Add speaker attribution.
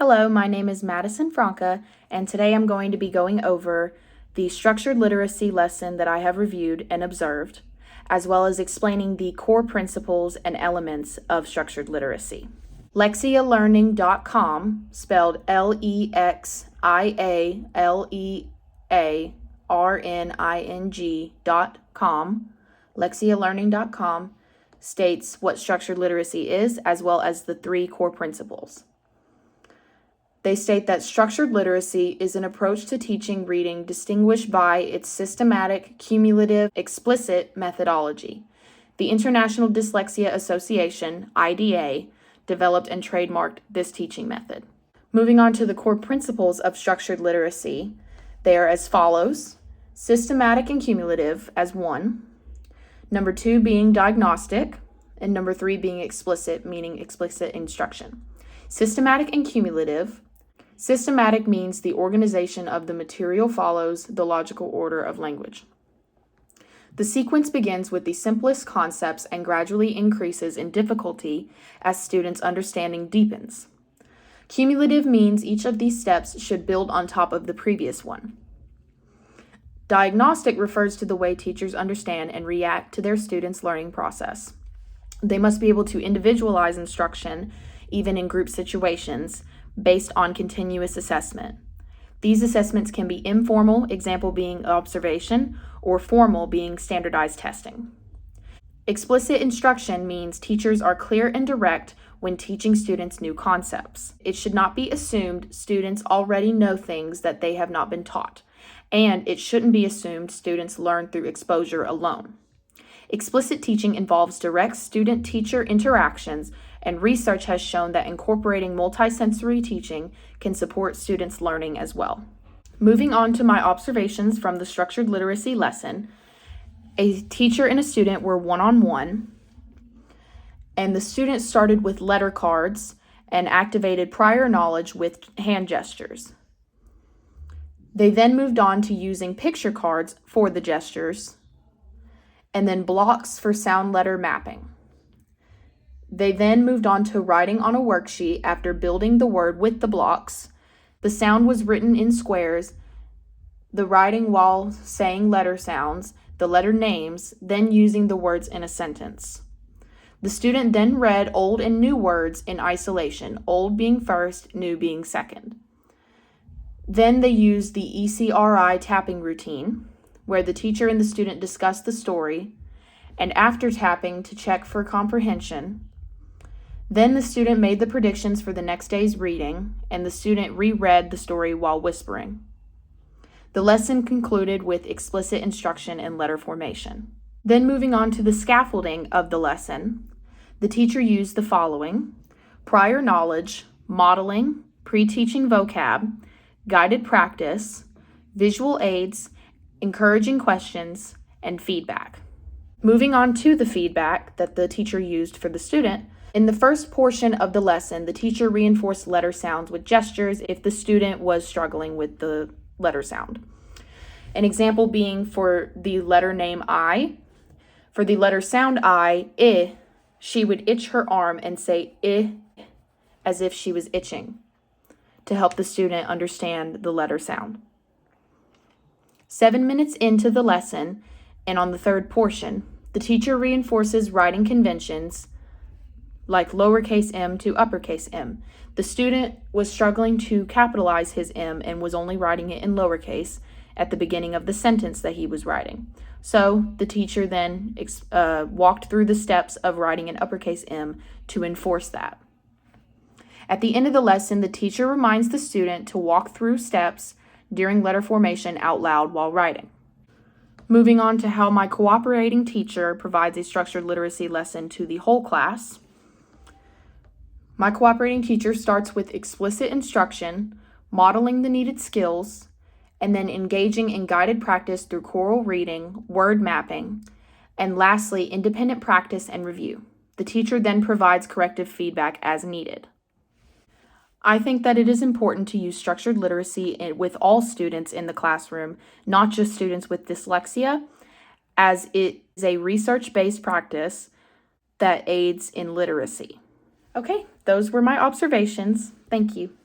Speaker 1: Hello, my name is Madison Franca, and today I'm going to be going over the structured literacy lesson that I have reviewed and observed, as well as explaining the core principles and elements of structured literacy. LexiaLearning.com, spelled LexiaLearning.com, LexiaLearning.com states what structured literacy is, as well as the three core principles. They state that structured literacy is an approach to teaching reading distinguished by its systematic, cumulative, explicit methodology. The International Dyslexia Association, IDA, developed and trademarked this teaching method. Moving on to the core principles of structured literacy, they are as follows: systematic and cumulative as one, number 2 being diagnostic, and number 3 being explicit, meaning explicit instruction. Systematic and cumulative. Systematic means the organization of the material follows the logical order of language. The sequence begins with the simplest concepts and gradually increases in difficulty as students' understanding deepens. Cumulative means each of these steps should build on top of the previous one. Diagnostic refers to the way teachers understand and react to their students' learning process. They must be able to individualize instruction, even in group situations, based on continuous assessment. These assessments can be informal, example being observation, or formal being standardized testing. Explicit instruction means teachers are clear and direct when teaching students new concepts. It should not be assumed students already know things that they have not been taught, and it shouldn't be assumed students learn through exposure alone. Explicit teaching involves direct student-teacher interactions, and research has shown that incorporating multisensory teaching can support students' learning as well. Moving on to my observations from the structured literacy lesson, a teacher and a student were one-on-one, and the student started with letter cards and activated prior knowledge with hand gestures. They then moved on to using picture cards for the gestures, and then blocks for sound letter mapping. They then moved on to writing on a worksheet after building the word with the blocks. The sound was written in squares, the writing while saying letter sounds, the letter names, then using the words in a sentence. The student then read old and new words in isolation, old being first, new being second. Then they used the ECRI tapping routine, where the teacher and the student discussed the story, and after tapping to check for comprehension. Then the student made the predictions for the next day's reading, and the student reread the story while whispering. The lesson concluded with explicit instruction and letter formation. Then moving on to the scaffolding of the lesson, the teacher used the following: prior knowledge, modeling, pre-teaching vocab, guided practice, visual aids, encouraging questions, and feedback. Moving on to the feedback that the teacher used for the student, in the first portion of the lesson, the teacher reinforced letter sounds with gestures if the student was struggling with the letter sound. An example being for the letter name I. For the letter sound I, she would itch her arm and say as if she was itching to help the student understand the letter sound. 7 minutes into the lesson, and on the third portion, the teacher reinforces writing conventions like lowercase m to uppercase m. The student was struggling to capitalize his m and was only writing it in lowercase at the beginning of the sentence that he was writing. So the teacher then walked through the steps of writing an uppercase m to enforce that. At the end of the lesson, the teacher reminds the student to walk through steps during letter formation out loud while writing. Moving on to how my cooperating teacher provides a structured literacy lesson to the whole class. My cooperating teacher starts with explicit instruction, modeling the needed skills, and then engaging in guided practice through choral reading, word mapping, and lastly, independent practice and review. The teacher then provides corrective feedback as needed. I think that it is important to use structured literacy with all students in the classroom, not just students with dyslexia, as it is a research-based practice that aids in literacy. Okay, those were my observations. Thank you.